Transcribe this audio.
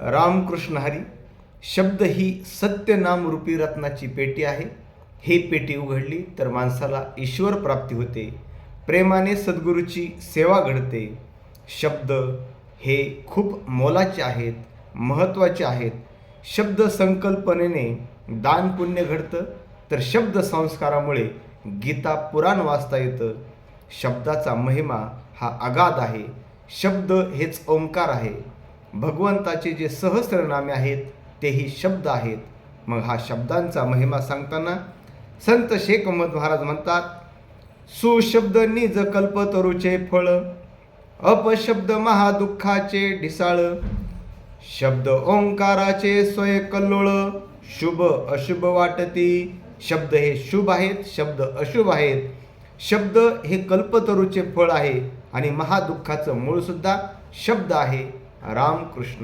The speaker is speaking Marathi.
रामकृष्ण हरी. शब्द ही सत्य नामरूपी रत्नाची पेटी आहे. ही पेटी उघडली तर माणसाला ईश्वर प्राप्ती होते. प्रेमाने सद्गुरूची सेवा घडते. शब्द हे खूप मोलाचे आहेत, महत्त्वाचे आहेत. शब्द संकल्पनेने दान पुण्य घडतं, तर शब्द संस्कारामुळे गीता पुराण वाचता येतं. शब्दाचा महिमा हा अगाध आहे. शब्द हेच ओंकार आहे. भगवंताचे जे सहस्रनामे आहेत तेही शब्द आहेत. मग हा शब्दांचा महिमा सांगताना संत शेख महमद महाराज म्हणतात, सुशब्द निज कल्पतरूचे फळ, अपशब्द महादुःखाचे ढिसाळ, शब्द ओंकाराचे स्वय कल्लोळ, शुभ अशुभ वाटती. शब्द हे शुभ आहेत, शब्द अशुभ आहेत. शब्द हे कल्पतरूचे फळ आहे आणि महादुःखाचं मूळ सुद्धा शब्द आहे. रामकृष्ण.